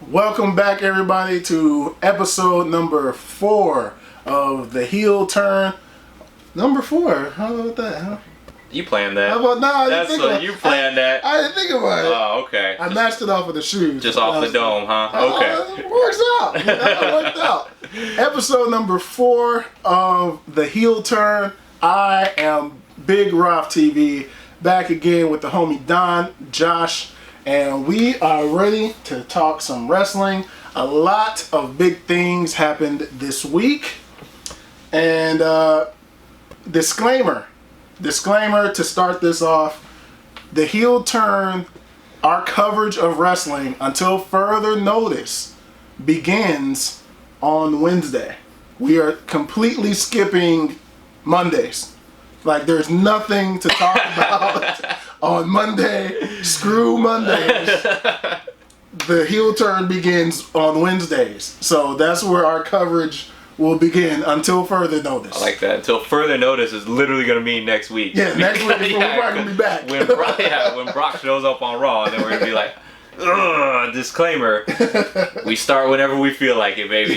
Welcome back, everybody, to episode number 4 of the heel turn. Number 4. How about that, huh? You planned that. How about I That's didn't think what about you planned that. I didn't think about it. Oh, okay. I matched it off of the shoes. Just off the dome, huh? Okay. It works out. It worked out. Episode number 4 of the heel turn. I am Big Roth TV, back again with the homie Don, Josh, and we are ready to talk some wrestling. A lot of big things happened this week. And disclaimer to start this off. The heel turn, our coverage of wrestling until further notice, begins on Wednesday. We are completely skipping Mondays. Like, there's nothing to talk about on Monday. Screw Mondays. The heel turn begins on Wednesdays. So that's where our coverage will begin until further notice. I like that. Until further notice is literally going to mean next week. Yeah, next week we're probably going to be back. When Brock shows up on Raw, then we're going to be like, ugh, disclaimer. We start whenever we feel like it, baby.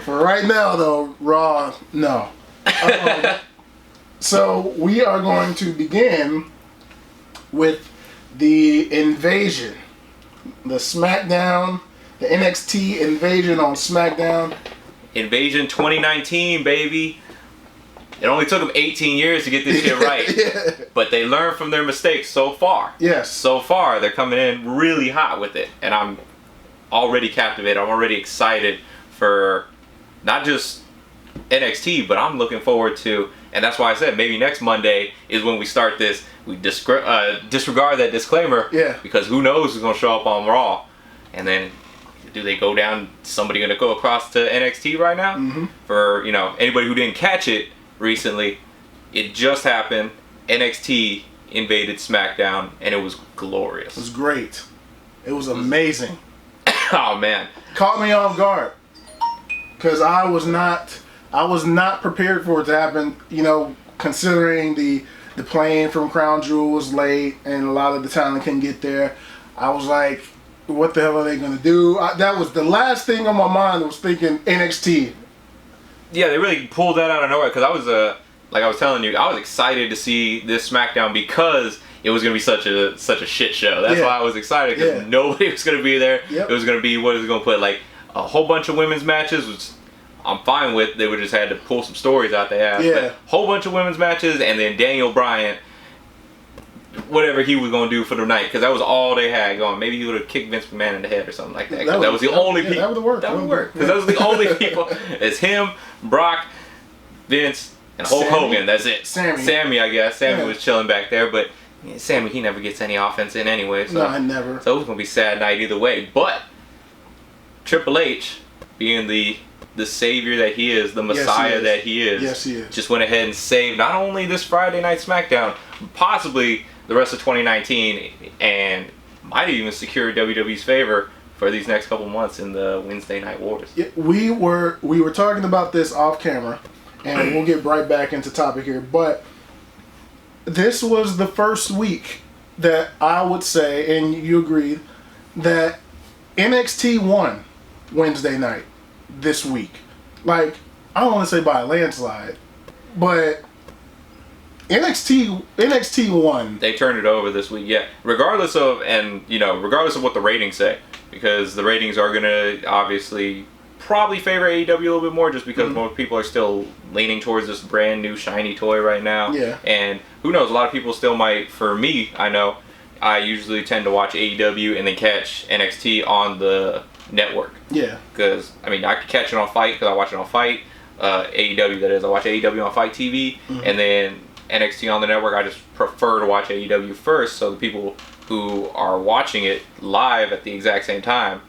For right now, though, Raw, no. So we are going to begin with the invasion, the SmackDown, the NXT invasion on SmackDown. Invasion 2019, baby. It only took them 18 years to get this shit right. Yeah. But they learned from their mistakes so far. Yes. So far, they're coming in really hot with it. And I'm already captivated. I'm already excited for not just NXT, but I'm looking forward to, and that's why I said maybe next Monday is when we start this. We disregard that disclaimer, yeah, because who knows who's going to show up on Raw. And then do they go down, somebody going to go across to NXT right now? Mm-hmm. For, anybody who didn't catch it recently, it just happened. NXT invaded SmackDown, and it was glorious. It was great. It was amazing. Oh, man. Caught me off guard, because I was not prepared for it to happen, considering the plane from Crown Jewel was late and a lot of the talent couldn't get there. I was like, what the hell are they going to do? That was the last thing on my mind, was thinking NXT. Yeah, they really pulled that out of nowhere, because I was, like I was telling you, I was excited to see this SmackDown because it was going to be such a shit show. That's why I was excited, because nobody was going to be there. Yep. It was going to be, what is it going to put, like a whole bunch of women's matches, which I'm fine with. They would just had to pull some stories out they have. Yeah. But whole bunch of women's matches, and then Daniel Bryan, whatever he was going to do for the night, because that was all they had going. Maybe he would have kicked Vince McMahon in the head or something like that. That was the only people. That would work. That would work. Because that was the only people. It's him, Brock, Vince, and Hulk Hogan. That's it. Sammy, I guess. Sammy was chilling back there, but Sammy, he never gets any offense in anyway. So, no, never. So it was going to be a sad night either way. But Triple H, being the savior that he is, the messiah that he is. Yes, he is. Just went ahead and saved not only this Friday Night SmackDown, possibly the rest of 2019, and might even secure WWE's favor for these next couple months in the Wednesday Night Wars. Yeah, we were talking about this off camera, and we'll get right back into topic here, but this was the first week that I would say, and you agreed, that NXT won Wednesday night this week. Like, I don't want to say by a landslide, but NXT won. They turned it over this week, yeah. Regardless of what the ratings say, because the ratings are gonna obviously probably favor AEW a little bit more, just because most people are still leaning towards this brand new shiny toy right now. Yeah. And who knows? A lot of people still might. For me, I know I usually tend to watch AEW and then catch NXT on the network. Yeah. Because, I can catch it on Fight because I watch it on Fight. AEW, that is. I watch AEW on Fight TV. And then NXT on the network, I just prefer to watch AEW first. So the people who are watching it live at the exact same time,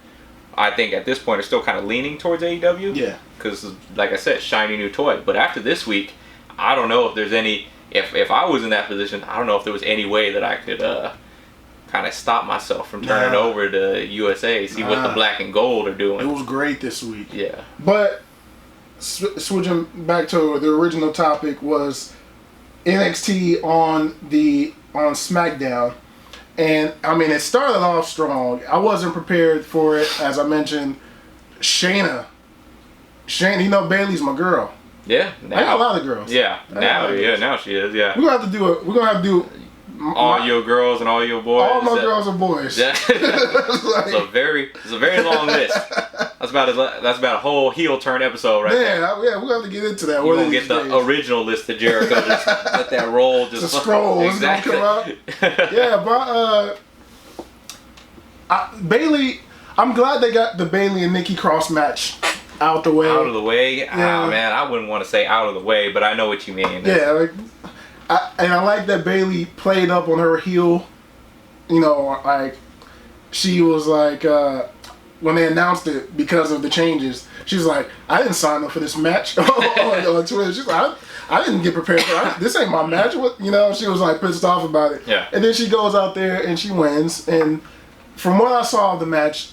I think at this point are still kind of leaning towards AEW. Yeah. Because, like I said, shiny new toy. But after this week, I don't know if there's any... If I was in that position, I don't know if there was any way that I could... kind of stop myself from turning over to USA, see what the black and gold are doing. It was great this week. Yeah. But switching back to the original topic was NXT on SmackDown. And I mean, it started off strong. I wasn't prepared for it, as I mentioned. Shayna, you know Bailey's my girl. Yeah, I got a lot of girls. Yeah, now she is. Yeah, we're gonna have to do all your girls and all your boys. All my girls and boys. Yeah. Like, it's a very long list. That's about a whole heel turn episode right there. Yeah, we're gonna have to get into that. We're gonna get the original list of Jericho. Just let that roll. Just the scroll. Exactly. It's gonna come out. Yeah, but Bailey. I'm glad they got the Bailey and Nikki Cross match out the way. Out of the way? Yeah. Oh, man, I wouldn't want to say out of the way, but I know what you mean. Yeah, like, I like that Bailey played up on her heel. You know, like, she was like, when they announced it because of the changes, she's like, I didn't sign up for this match on Twitter. She's like, I didn't get prepared for it. This ain't my match. You know, she was like pissed off about it. Yeah. And then she goes out there and she wins. And from what I saw of the match,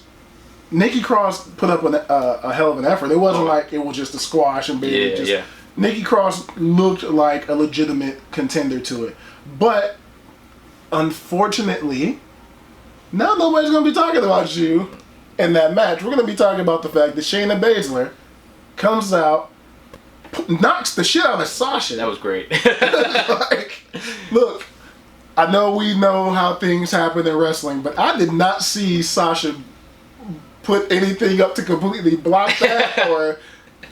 Nikki Cross put up a hell of an effort. It wasn't like it was just a squash and Bailey. Yeah. Nikki Cross looked like a legitimate contender to it. But, unfortunately, now nobody's going to be talking about you in that match. We're going to be talking about the fact that Shayna Baszler comes out, knocks the shit out of Sasha. That was great. Like, look, I know we know how things happen in wrestling, but I did not see Sasha put anything up to completely block that, or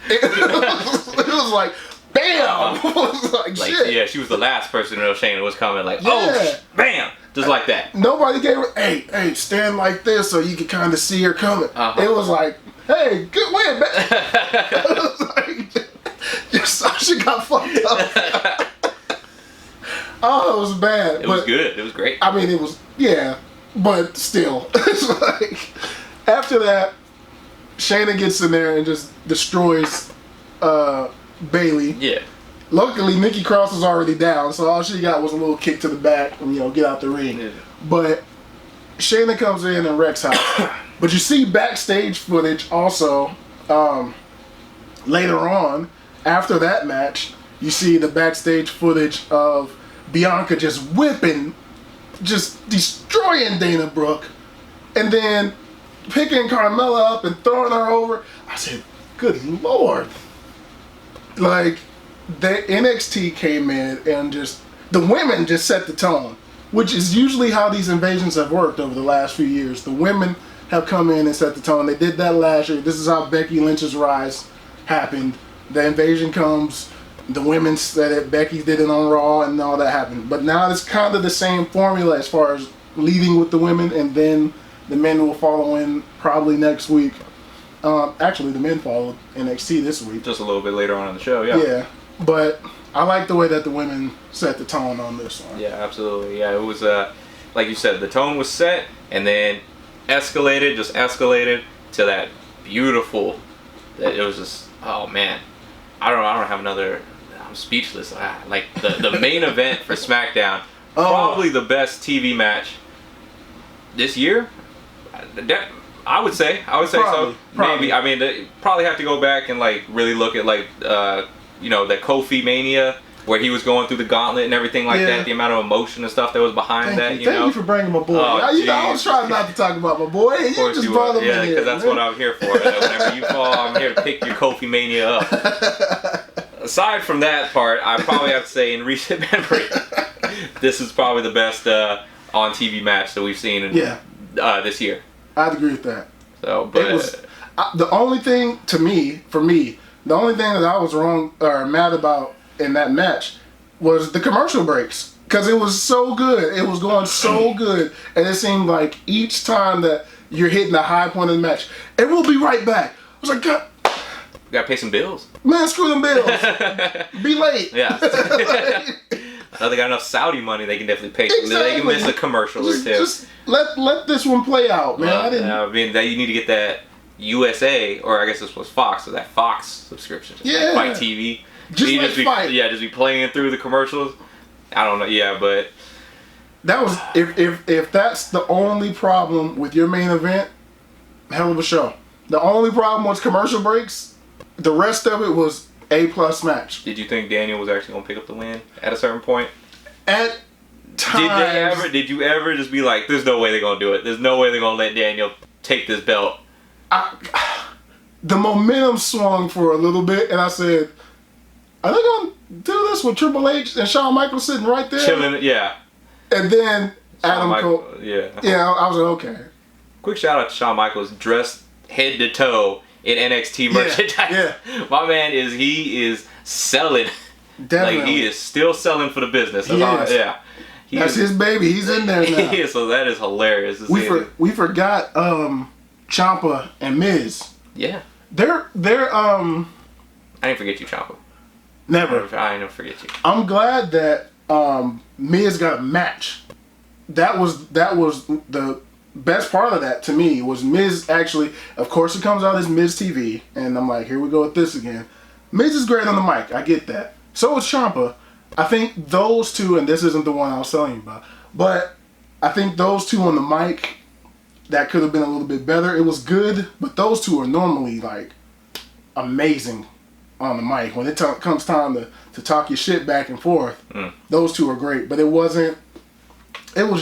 it was like, bam! It was like shit. Yeah, she was the last person to know Shayna was coming. Like, bam! Just like that. Nobody gave her, hey, stand like this so you could kind of see her coming. It was like, hey, good win, man. It was like, Sasha got fucked up. Oh, it was bad. It was good. It was great. I mean, it was, but still. It's like, after that, Shayna gets in there and just destroys Bailey. Yeah. Luckily, Nikki Cross was already down, so all she got was a little kick to the back and, get out the ring. Yeah. But Shayna comes in and wrecks house. But you see backstage footage also later on, after that match, you see the backstage footage of Bianca just whipping, just destroying Dana Brooke, and then picking Carmella up and throwing her over. I said, good Lord. Like, the NXT came in and just, the women just set the tone, which is usually how these invasions have worked over the last few years. The women have come in and set the tone. They did that last year. This is how Becky Lynch's rise happened. The invasion comes, the women said it, Becky did it on Raw, and all that happened. But now it's kind of the same formula as far as leading with the women, and then the men will follow in probably next week. Actually, the men followed NXT this week. Just a little bit later on in the show, yeah. Yeah, but I like the way that the women set the tone on this one. Yeah, absolutely. Yeah, it was, like you said, the tone was set, and then escalated to that beautiful, that it was just, oh man. I don't have another, I'm speechless. Like, the main event for SmackDown, probably the best TV match this year. I would say probably, so. Maybe. I mean, they probably have to go back and like really look at like the Kofi Mania where he was going through the gauntlet and everything like that. The amount of emotion and stuff that was behind that. Thank you for bringing my boy. I was trying not to talk about my boy. You just brought him in. Yeah, because that's what I'm here for. Whenever you fall, I'm here to pick your Kofi Mania up. Aside from that part, I probably have to say in recent memory, this is probably the best on TV match that we've seen this year. I'd agree with that. So, but it was the only thing for me, the only thing that I was wrong or mad about in that match was the commercial breaks, because it was so good. It was going so good, and it seemed like each time that you're hitting the high point of the match, and we'll be right back. I was like, God, you gotta pay some bills. Man, screw them bills. Be late. Yeah. Now they got enough Saudi money, they can definitely pay. Exactly. They can miss a commercial or two. Just let this one play out, man. I mean, you need to get that USA, or I guess this was Fox, so that Fox subscription. Yeah. Fight TV. Just fight. Yeah, just be playing through the commercials. I don't know. Yeah, but that was if that's the only problem with your main event, hell of a show. The only problem was commercial breaks. The rest of it was A+ match. Did you think Daniel was actually gonna pick up the win at a certain point? times. Did you ever just be like, there's no way they're gonna do it. There's no way they're gonna let Daniel take this belt. The momentum swung for a little bit, and I said, are they gonna do this with Triple H and Shawn Michaels sitting right there? Chilling, yeah. And then Adam Cole. Yeah. Yeah, I was like, okay. Quick shout out to Shawn Michaels, dressed head to toe in NXT merchandise. Yeah. My man he is selling. Definitely. Like, he is still selling for the business. Yeah. That's his baby. He's in there now. Yeah, so that is hilarious. We forgot Ciampa and Miz. Yeah. They're I didn't forget you, Ciampa. Never. I didn't forget you. I'm glad that Miz got a match. That was the best part of that to me was Miz actually. Of course, it comes out as Miz TV, and I'm like, here we go with this again. Miz is great on the mic. I get that. So is Ciampa. I think those two, and this isn't the one I was telling you about, but I think those two on the mic, that could have been a little bit better. It was good, but those two are normally like amazing on the mic. When it comes time to talk your shit back and forth, those two are great. But it was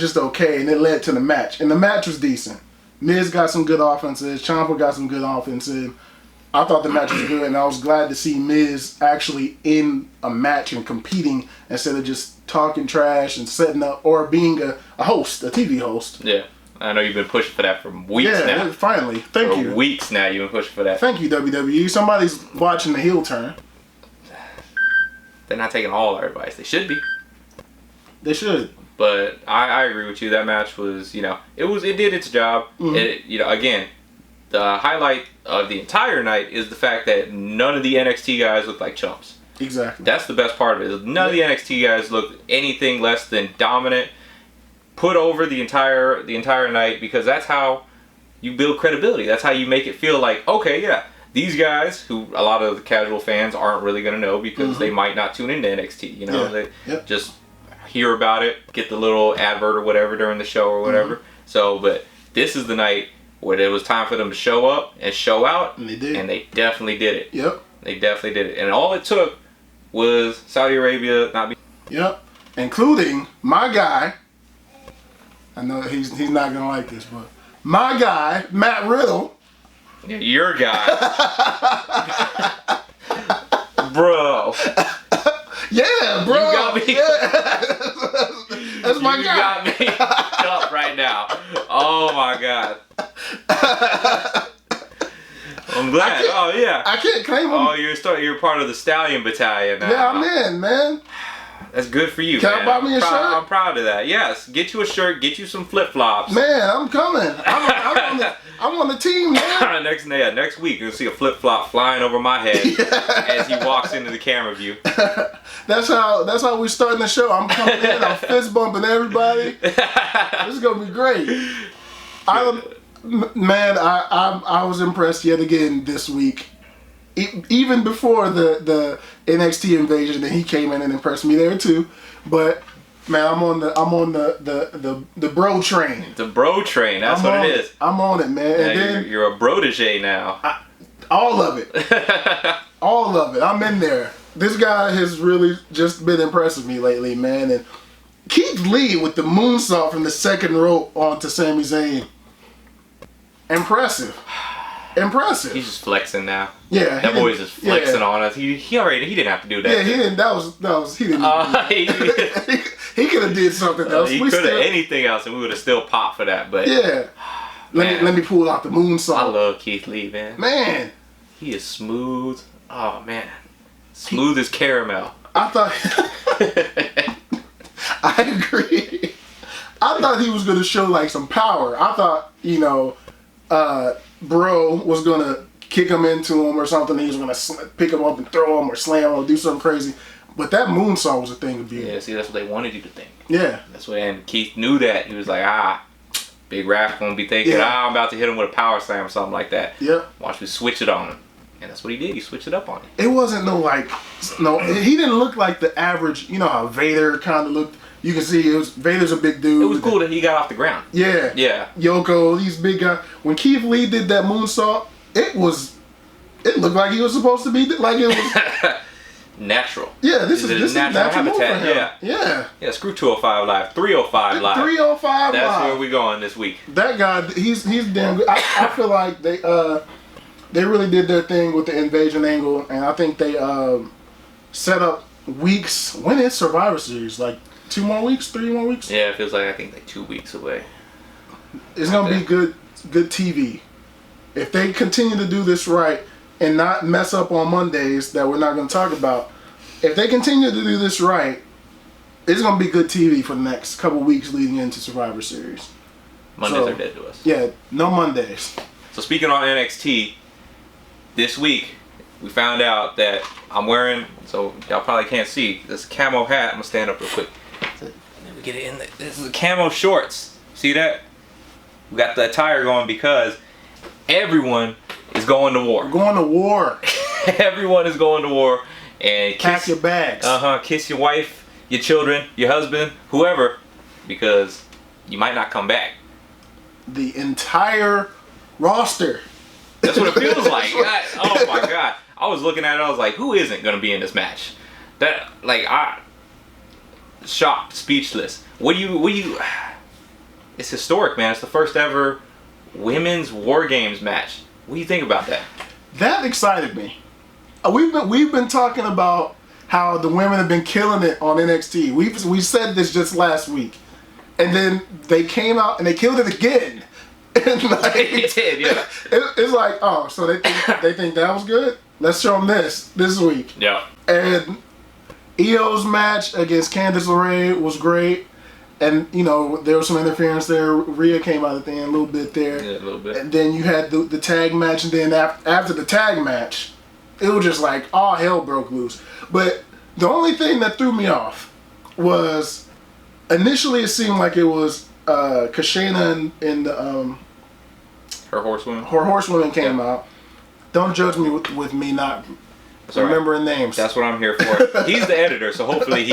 just okay, and it led to the match. And the match was decent. Miz got some good offenses. Ciampa got some good offenses. I thought the match was good, and I was glad to see Miz actually in a match and competing instead of just talking trash and setting up or being a host, a TV host. Yeah. I know you've been pushing for that for weeks now. Yeah, finally. Thank you. For weeks now you've been pushing for that. Thank you, WWE. Somebody's watching the heel turn. They're not taking all our advice. They should be. They should. But I agree with you. That match was, it did its job. Mm-hmm. Again, the highlight of the entire night is the fact that none of the NXT guys look like chumps. Exactly. That's the best part of it. None of the NXT guys look anything less than dominant. Put over the entire night, because that's how you build credibility. That's how you make it feel like, okay, yeah, these guys who a lot of the casual fans aren't really gonna know because they might not tune into NXT. They just hear about it, get the little advert or whatever during the show or whatever. So, but this is the night where it was time for them to show up and show out, and they did. And they definitely did it. Yep. They definitely did it, and all it took was Saudi Arabia not be. Yep. Including my guy. I know he's not gonna like this, but my guy, Matt Riddle. Yeah, your guy. Bro. Yeah, bro. You got me. Yeah. That's my guy. You got me up right now. Oh my God. I'm glad. Oh yeah. I can't claim him. Oh, you're part of the Stallion Battalion now. Yeah, I'm in, man. That's good for you, Can man. I buy me a shirt? I'm proud of that. Yes. Get you a shirt. Get you some flip-flops. Man, I'm coming. I'm on the team, man. Next week, you'll see a flip-flop flying over my head as he walks into the camera view. That's how we're starting the show. I'm coming in. I'm fist bumping everybody. This is going to be great. I was impressed yet again this week. Even before the NXT invasion, and he came in and impressed me there too. But man, I'm on the bro train. The bro train. That's what it is. I'm on it, man. Yeah, and then you're a protege now. All of it. All of it. I'm in there. This guy has really just been impressing me lately, man. And Keith Lee with the moonsault from the second rope onto Sami Zayn. Impressive. He's just flexing now. Yeah, that boy's just flexing on us. He didn't have to do that. Yeah, he didn't. That was he didn't. He could have did something else. He could have anything else, and we would have still popped for that. But yeah, let me pull out the moonsault. I love Keith Lee, man. Man, he is smooth. Oh man, smooth as caramel. I thought. I agree. I thought he was gonna show like some power. I thought Bro was gonna kick him into him or something. He was gonna pick him up and throw him or slam him or do something crazy. But that moonsault was a thing of beauty. Yeah, see, that's what they wanted you to think. Yeah. That's what, and Keith knew that. He was like, Big Raph gonna be thinking, I'm about to hit him with a power slam or something like that. Yep. Watch me switch it on him. And that's what he did. He switched it up on him. It wasn't he didn't look like the average, you know how Vader kind of looked. You can see Vader's a big dude. It was cool that he got off the ground. Yeah. Yeah. Yoko, these big guys. When Keith Lee did that moonsault, it looked like he was supposed to be, like it was. natural. Yeah, this is natural habitat. For him. Yeah. Screw 205 Live, 305 Live. 305 That's Live. where we going this week. That guy, he's damn good. I feel like they really did their thing with the invasion angle, and I think they set up weeks. When is Survivor Series? Like 2 more weeks, 3 more weeks? Yeah, it feels like I think like 2 weeks away. It's gonna be good TV. If they continue to do this right and not mess up on Mondays that we're not gonna talk about, if they continue to do this right, it's gonna be good TV for the next couple weeks leading into Survivor Series. Mondays are dead to us. Yeah, no Mondays. So speaking on NXT, this week we found out that I'm wearing, so y'all probably can't see, this camo hat. I'm gonna stand up real quick. And then we get it in. This is the camo shorts. See that? We got the attire going because everyone is going to war. We're going to war. Everyone is going to war. And pack your bags. Kiss your wife, your children, your husband, whoever, because you might not come back. The entire roster. That's what it feels like. Oh my god! I was looking at it. I was like, who isn't gonna be in this match? Shocked, speechless. What do you? It's historic, man. It's the first ever women's War Games match. What do you think about that? That excited me. We've been talking about how the women have been killing it on NXT. We said this just last week, and then they came out and they killed it again. And like, they did, yeah. It's like, oh, so they think that was good. Let's show them this week. Yeah. And Io's match against Candice LeRae was great. And, you know, there was some interference there. Rhea came out at the end a little bit there. Yeah, a little bit. And then you had the tag match. And then after the tag match, it was just like all hell broke loose. But the only thing that threw me off was initially it seemed like it was Kashana and the... Her horsewoman? Her horsewoman came out. Don't judge me with me not remembering names. That's what I'm here for. He's the editor, so hopefully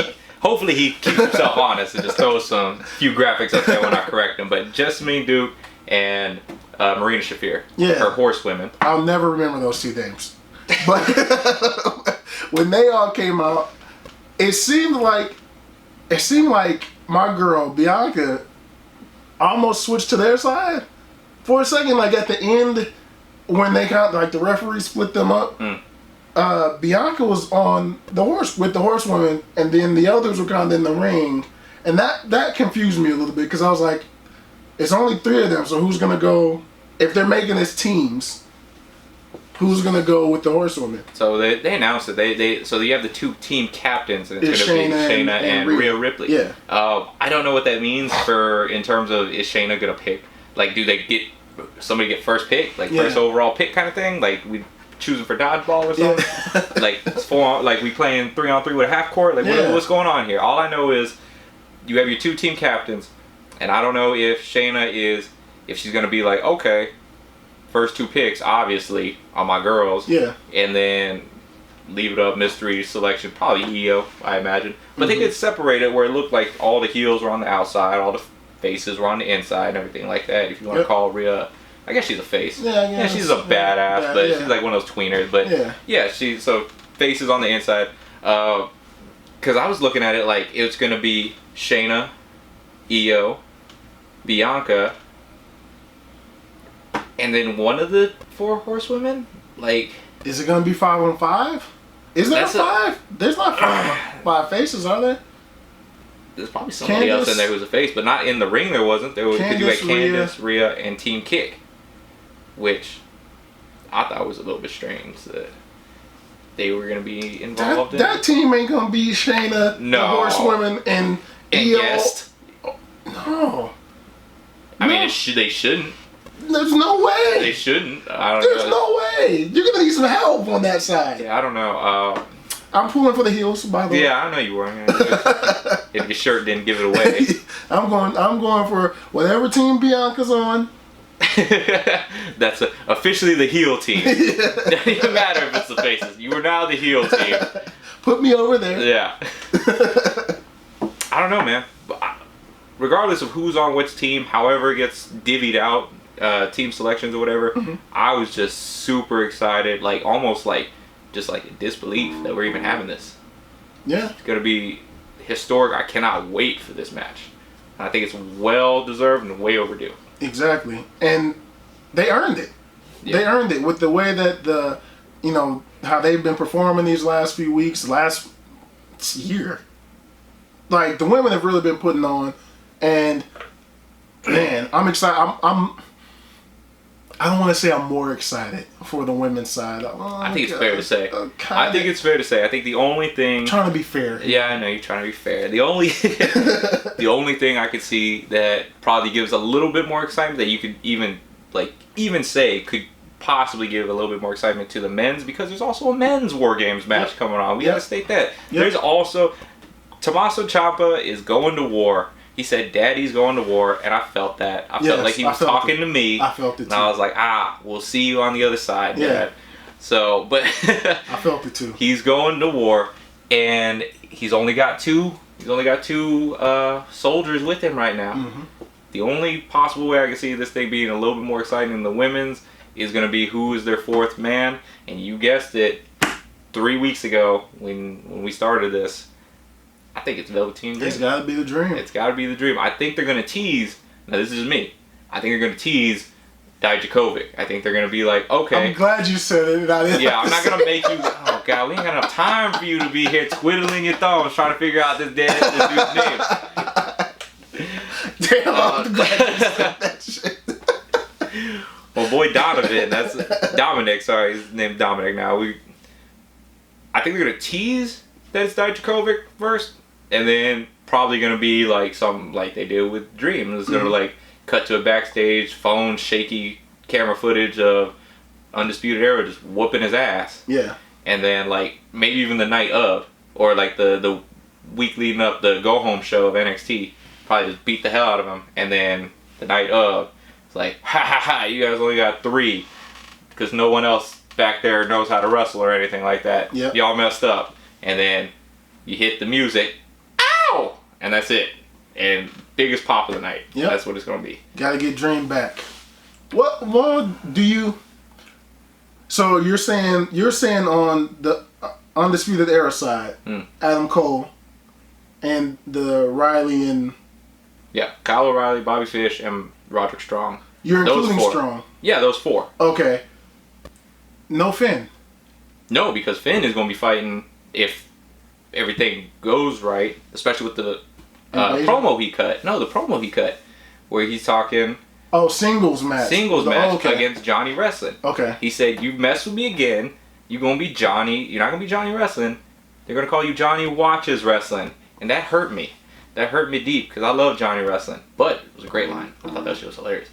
he keeps himself honest and just throws some few graphics up there when I correct him. But Jessamine Duke and Marina Shafir, her horsewomen. I'll never remember those 2 names. But when they all came out, it seemed like my girl Bianca almost switched to their side for a second. Like at the end, when they the referee split them up. Bianca was on the horse with the horsewoman, and then the others were kind of in the ring, and that confused me a little bit because I was like, it's only 3 of them, so who's gonna go if they're making this teams? Who's gonna go with the horsewoman? So they announced that so you have the 2 team captains, and it's gonna be Shayna and Rhea Ripley. Yeah. I don't know what that means in terms of, is Shayna gonna pick? Like, do they get somebody get first pick, like first overall pick kind of thing? Like we choosing for dodgeball or something? Yeah. Like it's 4 like we playing 3-on-3 with a half court. Like what's going on here? All I know is you have your 2 team captains, and I don't know if Shayna if she's gonna be like, okay, first 2 picks obviously are my girls. Yeah. And then leave it up mystery selection, probably Io, I imagine. But they could separate it where it looked like all the heels were on the outside, all the faces were on the inside, and everything like that. If you want to call Rhea, I guess she's a face. Yeah, she's a badass, but she's like one of those tweeners. But so faces on the inside. Because I was looking at it like it's gonna be Shayna, Io, Bianca, and then one of the 4 horsewomen. Like, is it gonna be 5-on-5? Is there a 5? There's not 5 faces, are there? There's probably somebody else in there who's a face, but not in the ring. There wasn't. There was because you had Candice, Rhea, and Team Kick, which I thought was a little bit strange that they were going to be involved in. That team ain't going to be Shayna, the horsewomen, and Io. Guest. No. I mean, they shouldn't. There's no way. They shouldn't. I don't know. There's no way. You're going to need some help on that side. Yeah, I don't know. I'm pulling for the heels, by the way. Yeah, I know you were. If your shirt didn't give it away. I'm going for whatever team Bianca's on. That's officially the heel team. It doesn't even matter if it's the faces. You are now the heel team. Put me over there. Yeah. I don't know, man. Regardless of who's on which team, however it gets divvied out, team selections or whatever, I was just super excited. Like, almost like just like in disbelief that we're even having this. Yeah. It's gonna be historic. I cannot wait for this match. I think it's well deserved and way overdue. Exactly, and they earned it. Yeah. They earned it with the way that how they've been performing these last few weeks, last year. Like, the women have really been putting on, and man, I'm excited. I don't want to say I'm more excited for the women's side. I think it's fair to say. I think it's fair to say. I think the only thing... I'm trying to be fair. Yeah, I know you're trying to be fair. The only the only thing I could see that probably gives a little bit more excitement that you could even say could possibly give a little bit more excitement to the men's, because there's also a men's War Games match coming on. We gotta state that. There's also... Tommaso Ciampa is going to war. He said, "Daddy's going to war," and I felt that. I felt like he was talking to me. I felt it too. And I was like, we'll see you on the other side, Dad. So, but I felt it too. He's going to war, and he's only got two soldiers with him right now. Mm-hmm. The only possible way I can see this thing being a little bit more exciting than the women's is going to be who is their fourth man. And you guessed it, 3 weeks ago when we started this. I think it's Velveteen Dream. It's got to be the Dream. It's got to be the Dream. I think they're going to tease. Now, this is just me. I think they're going to tease Dijakovic. I think they're going to be like, okay. I'm glad you said it. Yeah, I'm not going to make you. Oh, God, we ain't got enough time for you to be here twiddling your thumbs trying to figure out this dude's name. Damn, I'm glad you said that shit. Well, boy, Donovan. That's Dominic. Sorry, his name's Dominic now. I think they're going to tease that it's Dijakovic first. And then probably gonna be like something like they did with Dream. It's gonna like cut to a backstage phone shaky camera footage of Undisputed Era just whooping his ass. Yeah. And then like maybe even the night of, or like the week leading up the go home show of NXT, probably just beat the hell out of him. And then the night of, it's like, ha ha ha, you guys only got 3 because no one else back there knows how to wrestle or anything like that. Yep. Y'all messed up. And then you hit the music. Ow! And that's it. And biggest pop of the night. Yep. That's what it's going to be. Gotta get Dream back. What do you... So you're saying on the Undisputed Era side, Adam Cole and the Riley and... Yeah, Kyle O'Reilly, Bobby Fish, and Roderick Strong. You're including Strong? Yeah, those 4. Okay. No Finn? No, because Finn is going to be fighting if everything goes right, especially with the promo he cut. No, the promo he cut, where he's talking... Oh, singles match. Against Johnny Wrestling. Okay. He said, you mess with me again, you're going to be Johnny. You're not going to be Johnny Wrestling. They're going to call you Johnny Watches Wrestling. And that hurt me. That hurt me deep, because I love Johnny Wrestling. But it was a great line. I thought that shit was hilarious.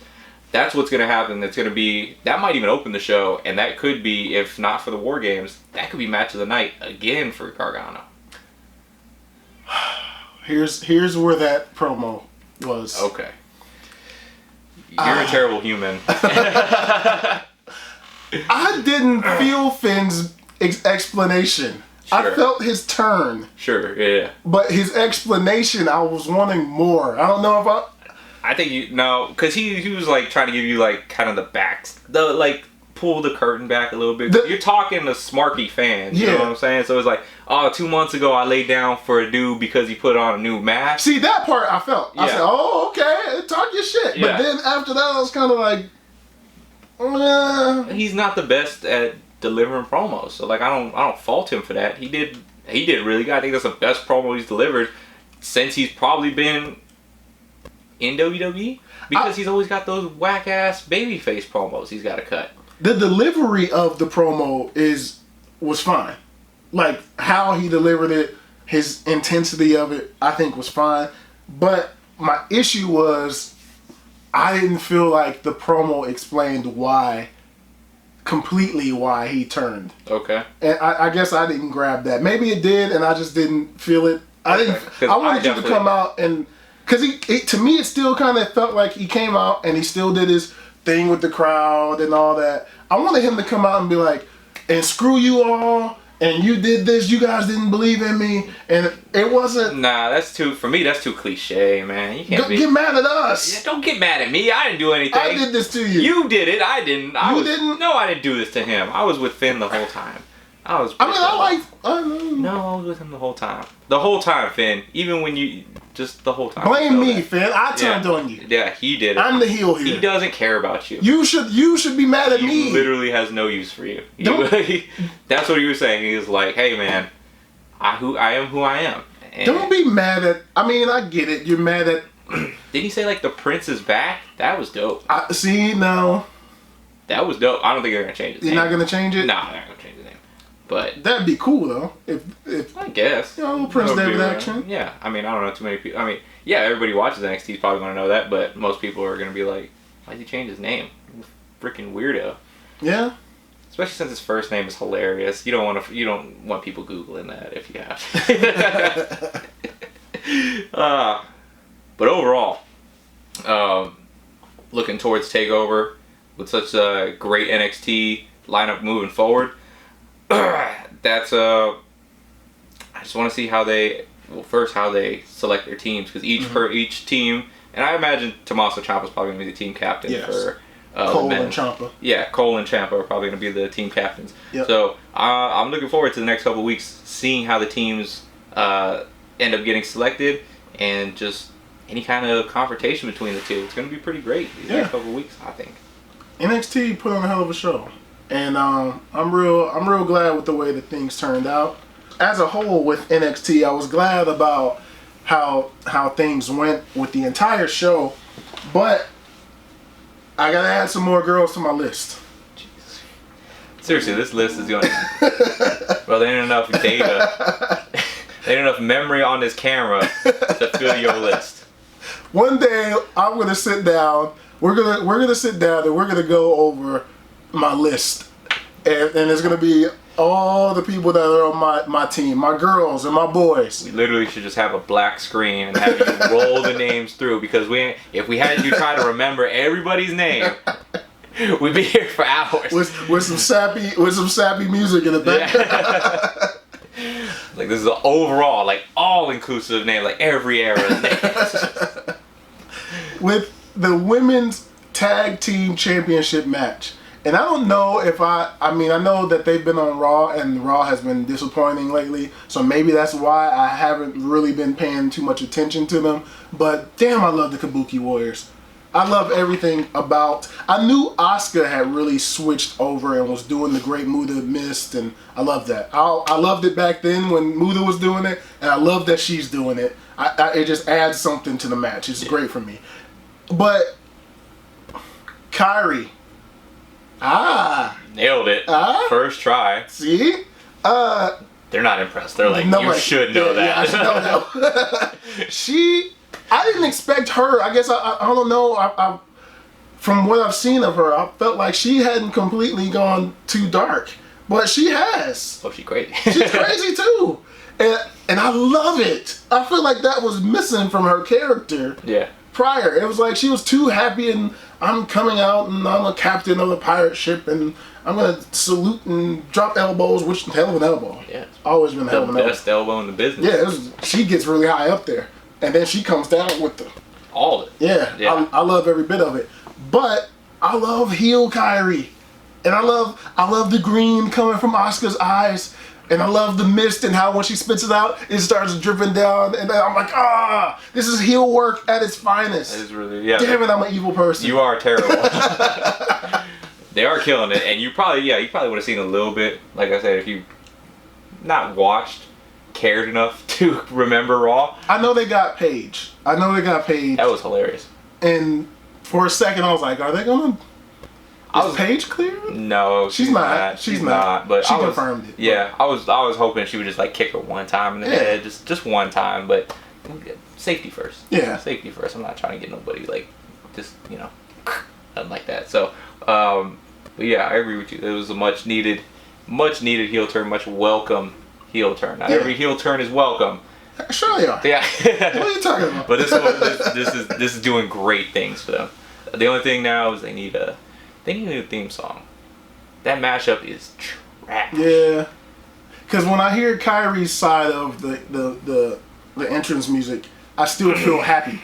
That's what's going to happen. That's going to be... That might even open the show, and that could be, if not for the War Games, that could be match of the night again for Gargano. Here's where that promo was. Okay. You're a terrible human. I didn't feel Finn's explanation. Sure. I felt his turn. Sure, yeah. But his explanation, I was wanting more. I don't know if I think because he was like trying to give you like kind of pull the curtain back a little bit. You're talking to smarky fans, you know what I'm saying? So it's like, 2 months ago I laid down for a dude because he put on a new mask. See, that part I felt. I said, oh, okay, talk your shit. Yeah. But then after that I was kind of like, he's not the best at delivering promos. So like I don't fault him for that. He did really good. I think that's the best promo he's delivered since he's probably been in WWE, because he's always got those whack ass babyface promos he's got to cut. The delivery of the promo was fine. Like how he delivered it, his intensity of it, I think was fine. But my issue was I didn't feel like the promo explained completely why he turned. Okay. And I guess I didn't grab that. Maybe it did, and I just didn't feel it. I wanted you to come out and... Because to me, it still kind of felt like he came out and he still did his thing with the crowd and all that. I wanted him to come out and be like, and screw you all, and you did this, you guys didn't believe in me, and it wasn't... Nah, for me, that's too cliche, man. You can't get mad at us. Yeah, don't get mad at me. I didn't do anything. I did this to you. You did it. I didn't. You didn't? No, I didn't do this to him. I was with Finn the whole time. I was. I mean, No, I was with him the whole time. The whole time, Finn. Even when you just the whole time. Blame me, Finn. I turned on you. Yeah, he did it. I'm the heel here. He doesn't care about you. You should be mad at me. He literally has no use for you. That's what he was saying. He was like, "Hey, man, I am who I am." And don't be mad at. I mean, I get it. You're mad at. Did he say like the prince is back? That was dope. See, no. That was dope. I don't think they're gonna change it. You're not gonna change it? Nah, they're not gonna change the name. But that'd be cool though. If I guess. Prince David action. Yeah, I mean, I don't know too many people. I mean, yeah, everybody watches NXT is probably gonna know that, but most people are gonna be like, "Why'd he change his name? Freaking weirdo." Yeah. Especially since his first name is hilarious. You don't want people googling that if you have. But overall, looking towards TakeOver with such a great NXT lineup moving forward, that's I just want to see how they select their teams, because each team, and I imagine Tommaso Ciampa's probably gonna be the team captain for Cole and Ciampa. Yeah, Cole and Ciampa are probably gonna be the team captains. Yep. So I'm looking forward to the next couple of weeks, seeing how the teams end up getting selected, and just any kind of confrontation between the two. It's gonna be pretty great these next couple of weeks, I think. NXT put on a hell of a show, and I'm real glad with the way that things turned out. As a whole with NXT, I was glad about how things went with the entire show, but I gotta add some more girls to my list. Jeez. Seriously, this list is going. Well, there ain't enough data. There ain't enough memory on this camera to fill your list. One day I'm gonna sit down. We're gonna sit down and we're gonna go over my list, and it's gonna be all the people that are on my team, my girls and my boys. We literally should just have a black screen and have you roll the names through, because if we had you try to remember everybody's name, we'd be here for hours. With some sappy music in the back. Yeah. Like, this is an overall, like, all-inclusive name, like every era of names. With the women's tag team championship match. And I don't know if I know that they've been on Raw, and Raw has been disappointing lately, so maybe that's why I haven't really been paying too much attention to them. But damn, I love the Kabuki Warriors. I love everything about. I knew Asuka had really switched over and was doing the Great Muda Mist, and I love that. I loved it back then when Muda was doing it, and I love that she's doing it. It just adds something to the match. It's great for me. But Kyrie. Nailed it. First try. See? They're not impressed. They're like, you should know that. Yeah, I should know. I didn't expect her. I guess I don't know. From what I've seen of her, I felt like she hadn't completely gone too dark, but she has. Oh, she's crazy. She's crazy too, and I love it. I feel like that was missing from her character. Yeah. Prior, it was like she was too happy, and I'm coming out and I'm a captain of a pirate ship and I'm gonna salute and drop elbows, which hell of an elbow. Yeah. Always been a hell of an elbow. The best elbow in the business. Yeah, she gets really high up there. And then she comes down with all of it. Yeah. I love every bit of it. But I love heel Kyrie. And I love the green coming from Asuka's eyes. And I love the mist and how when she spits it out, it starts dripping down. And I'm like, this is heel work at its finest. It is really, yeah. Damn it, I'm an evil person. You are terrible. They are killing it. And you probably would have seen a little bit, like I said, if you not watched, cared enough to remember Raw. I know they got Paige. That was hilarious. And for a second, I was like, are they gonna... Is Paige clear? No, she's not. She's not. But she confirmed it. Yeah, I was hoping she would just like kick her one time in the head, just one time. But safety first. Yeah, safety first. I'm not trying to get nobody like just nothing like that. So, but yeah, I agree with you. It was a much needed heel turn, much welcome heel turn. Not every heel turn is welcome. Sure they are. Yeah. What are you talking about? But this is doing great things for them. The only thing now is they need a new theme song. That mashup is trash. Yeah. Because when I hear Kyrie's side of the entrance music, I still feel happy.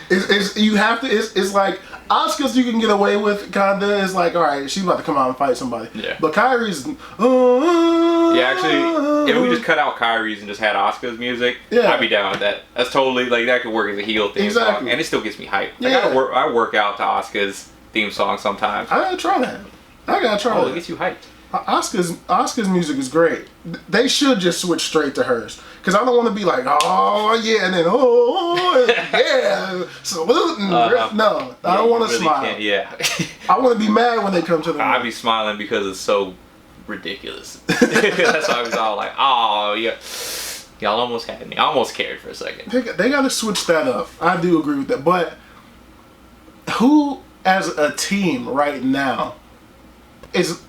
It's like Asuka's you can get away with, kinda. It's like, all right, she's about to come out and fight somebody. Yeah. But Kairi's. Yeah, actually, if we just cut out Kyrie's and just had Asuka's music, Yeah. I'd be down with that. That's totally like that could work as a heel theme song, and it still gets me hyped. Like, Yeah. I work out to Asuka's theme song sometimes. I gotta try that. Oh, it gets you hyped. Asuka's music is great. They should just switch straight to hers. Because I don't want to be like, oh, yeah, and then, oh, yeah, saluting. No, I don't want to really smile. Yeah. I want to be mad when they come to the I'd ring. be smiling because it's so ridiculous. That's why I was all like, oh, yeah. Y'all almost had me. I almost cared for a second. They got to switch that up. I do agree with that. But who, as a team right now, is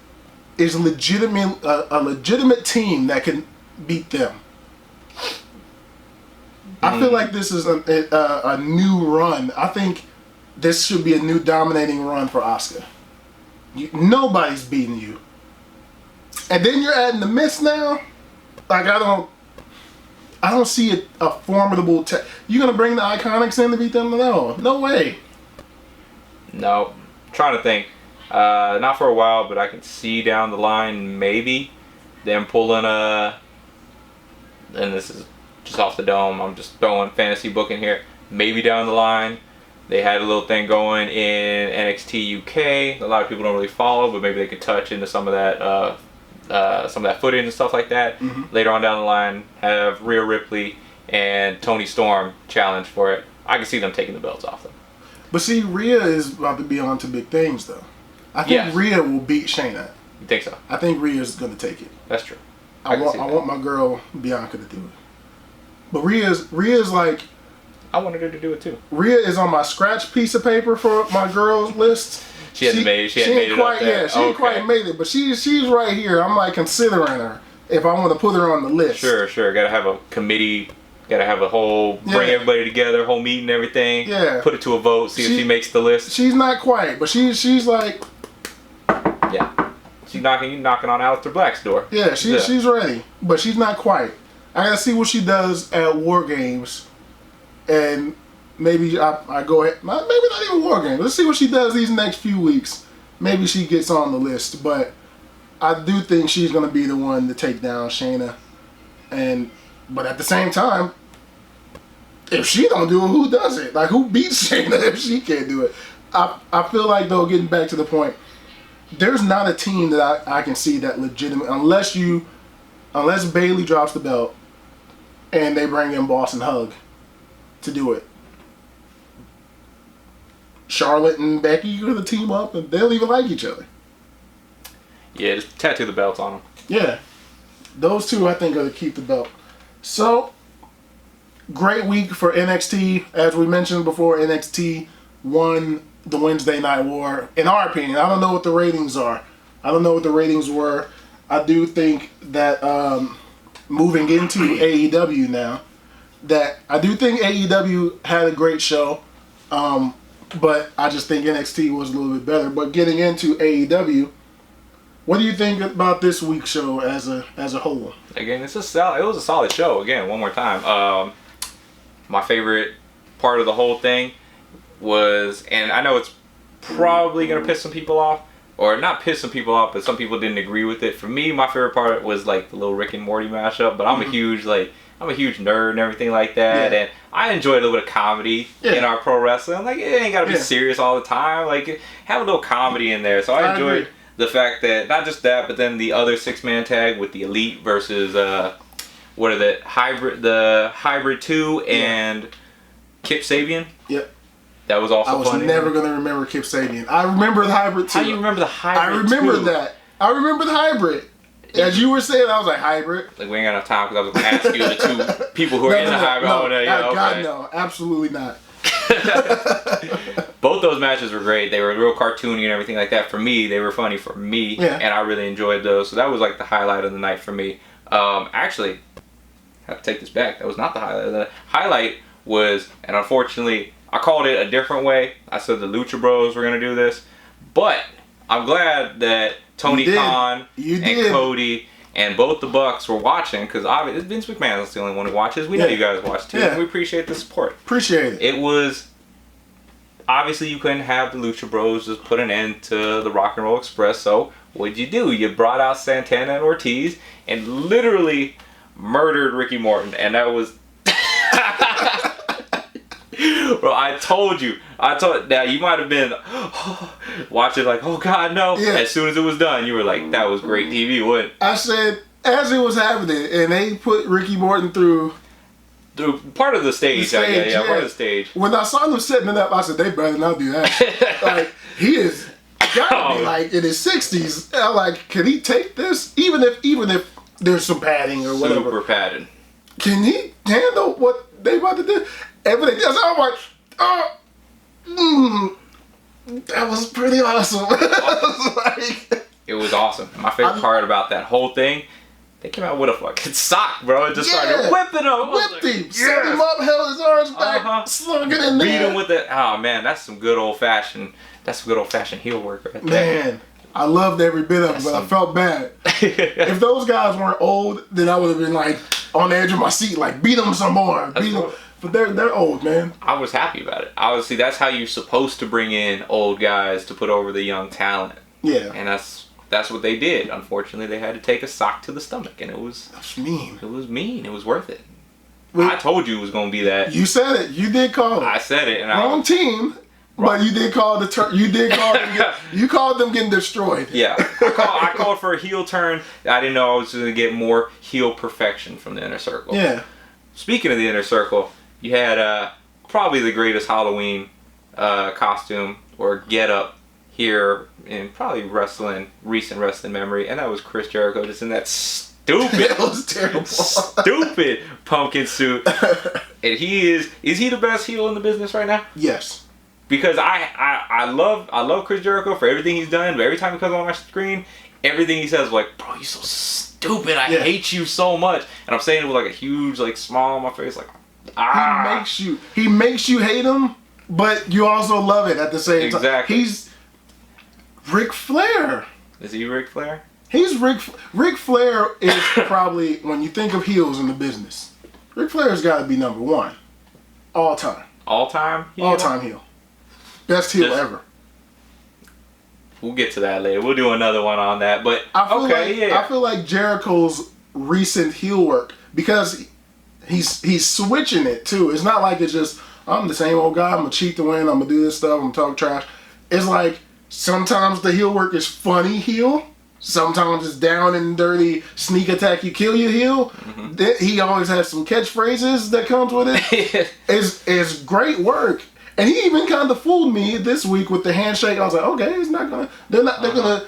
legitimate a legitimate team that can beat them? I feel like this is a new run. I think this should be a new dominating run for Asuka. Nobody's beating you. And then you're adding the Mist now? Like, I don't see a formidable... You gonna bring the Iconics in to beat them? No way. No. I'm trying to think. Not for a while, but I can see down the line maybe them pulling a... And this is just off the dome. I'm just throwing fantasy booking here. Maybe down the line, they had a little thing going in NXT UK. A lot of people don't really follow, but maybe they could touch into some of that footage and stuff like that. Mm-hmm. Later on down the line, have Rhea Ripley and Toni Storm challenge for it. I can see them taking the belts off them. But see, Rhea is about to be on to big things, though. I think Rhea will beat Shayna. You think so? I think Rhea's going to take it. That's true. I want my girl Bianca to do it. But Rhea's like... I wanted her to do it too. Rhea is on my scratch piece of paper for my girls list. She hadn't made it up there. Yeah, she ain't quite made it, but she's right here. I'm like considering her if I want to put her on the list. Sure. Gotta have a committee. Gotta have a whole bring everybody together, whole meeting, and everything. Yeah. Put it to a vote. See if she makes the list. She's not quite, but she's like. Yeah. She's knocking on Aleister Black's door. Yeah, she's ready, but she's not quite. I gotta see what she does at War Games, and maybe I go ahead. Maybe not even War Games. Let's see what she does these next few weeks. Maybe she gets on the list, but I do think she's gonna be the one to take down Shayna. But at the same time, if she don't do it, who does it? Like, who beats Shayna if she can't do it? I feel like, though, getting back to the point, there's not a team that I can see that legitimate unless Bayley drops the belt and they bring in Boss and Hug to do it. Charlotte and Becky are gonna team up and they'll even like each other. Yeah, just tattoo the belts on them. Yeah, those two I think are to keep the belt. So great week for NXT. As we mentioned before, NXT won the Wednesday Night War. In our opinion, I don't know what the ratings are. I don't know what the ratings were. I do think that moving into AEW now, that I do think AEW had a great show, but I just think NXT was a little bit better. But getting into AEW, what do you think about this week's show as a whole? Again, it was a solid show. Again, one more time. My favorite part of the whole thing was, and I know it's probably gonna piss some people off, or not piss some people off, but some people didn't agree with it. For me, my favorite part was like the little Rick and Morty mashup. But I'm a huge nerd and everything like that, and I enjoy a little bit of comedy in our pro wrestling. Like, it ain't gotta be serious all the time. Like, have a little comedy in there. So I enjoyed the fact that not just that, but then the other 6-man tag with the Elite versus the Hybrid 2 and Kip Sabian. Yep. That was also funny. I was never going to remember Kip Sabian. I remember the Hybrid 2. How do you remember the Hybrid 2? I remember that. I remember the Hybrid. As you were saying, I was like, Hybrid? Like, we ain't got enough time because I was going to ask you the two people who are in the Hybrid. God, no. Absolutely not. Both those matches were great. They were real cartoony and everything like that. For me, they were funny for me, and I really enjoyed those. So that was like the highlight of the night for me. Actually, I have to take this back. That was not the highlight. The highlight was, and unfortunately, I called it a different way. I said the Lucha Bros were going to do this. But I'm glad that Tony Khan and Cody and both the Bucks were watching, because obviously Vince McMahon is the only one who watches. We know you guys watch too, and we appreciate the support. Appreciate it. It was obviously you couldn't have the Lucha Bros just put an end to the Rock and Roll Express, so what'd you do? You brought out Santana and Ortiz and literally murdered Ricky Morton, and that was... Bro, I told you. Now, you might have been watching like, oh God, no. Yeah. As soon as it was done, you were like, that was great TV, what? I said, as it was happening, and they put Ricky Morton through part of the stage. Yeah, part of the stage. When I saw them setting it up, I said, they better not do that. Like, he is gotta be like in his 60s. I'm like, can he take this? Even if there's some padding or whatever. Super padding. Can he handle what they about to do? Everything else, I'm like, that was pretty awesome. It was awesome. My favorite part about that whole thing, they came out with a fucking sock, bro. It just started whipping him. Whipped him. Set him up, held his arms back, slung it in there. Beat him with it. Oh, man, that's some good old-fashioned heel work right there. Man, I loved every bit of it, but I felt bad. If those guys weren't old, then I would have been like on the edge of my seat, like beat them some more. Beat them. But they're old, man. I was happy about it. Obviously, that's how you're supposed to bring in old guys to put over the young talent. Yeah. And that's what they did. Unfortunately, they had to take a sock to the stomach, and that's mean. It was mean. It was worth it. I told you it was going to be that. You said it. You did call it. I said it. And wrong team. But you did call you did call them you called them getting destroyed. Yeah. I called for a heel turn. I didn't know I was going to get more heel perfection from the Inner Circle. Yeah. Speaking of the Inner Circle, you had probably the greatest Halloween costume or get-up here in probably recent wrestling memory, and that was Chris Jericho just in that stupid, that was terrible, stupid pumpkin suit. And is he the best heel in the business right now? Yes. Because I love Chris Jericho for everything he's done, but every time he comes on my screen, everything he says is like, bro, you're so stupid. I hate you so much. And I'm saying it with like a huge like smile on my face, like, He makes you hate him, but you also love it at the same time. Exactly. He's Ric Flair. Is he Ric Flair? He's Ric Flair is probably, when you think of heels in the business, Ric Flair's got to be number one. All time. All time heel? All time heel. Best heel ever. We'll get to that later. We'll do another one on that. But I feel like Jericho's recent heel work, because he's switching it too. It's not like it's just, I'm the same old guy, I'm gonna cheat to win, I'm gonna do this stuff, I'm gonna talk trash. It's like sometimes the heel work is funny heel, sometimes it's down and dirty, sneak attack, you kill your heel. Mm-hmm. He always has some catchphrases that comes with it. It's great work. And he even kind of fooled me this week with the handshake. I was like, okay, they're gonna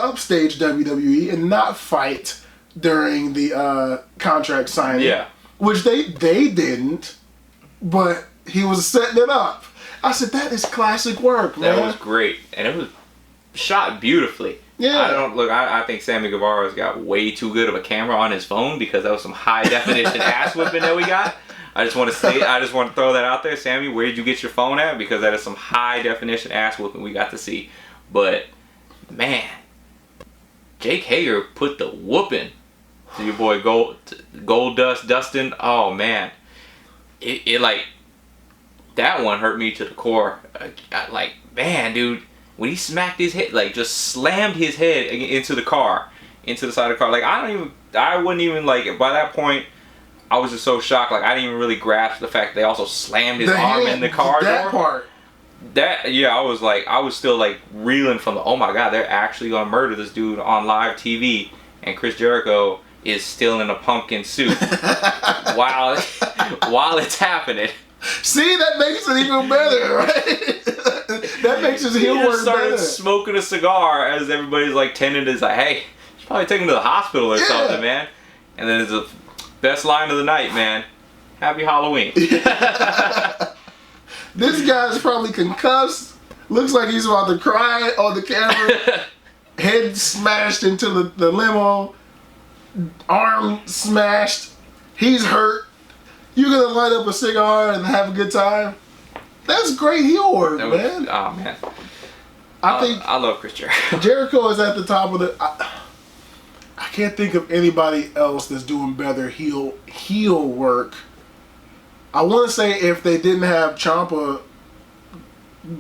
upstage WWE and not fight during the contract signing. Yeah. Which they didn't, but he was setting it up. I said, that is classic work, man. That was great. And it was shot beautifully. Yeah. I think Sammy Guevara's got way too good of a camera on his phone, because that was some high definition ass whipping that we got. I just want to throw that out there. Sammy, where did you get your phone at? Because that is some high definition ass whooping we got to see. But man, Jake Hager put the whooping to your boy Gold Dust Dustin. Oh man, it like, that one hurt me to the core. Like, man, dude, when he smacked his head, like just slammed his head into the side of the car. Like I wouldn't even like, by that point, I was just so shocked. Like, I didn't even really grasp the fact that they also slammed his arm in the car door. I was still like reeling from the, oh my God, they're actually gonna murder this dude on live TV, and Chris Jericho is still in a pumpkin suit while it's happening. See, that makes it even better, right? That makes his heel work better. Smoking a cigar as everybody's like tending to, like, hey, you should probably take him to the hospital or something, man. And then there's a best line of the night, man. Happy Halloween. This guy's probably concussed. Looks like he's about to cry on the camera. Head smashed into the limo. Arm smashed. He's hurt. You're gonna light up a cigar and have a good time. That's great heel work, man. Oh man. I love Chris Jericho. Jericho is at the top of the. I can't think of anybody else that's doing better heel work. I want to say if they didn't have Ciampa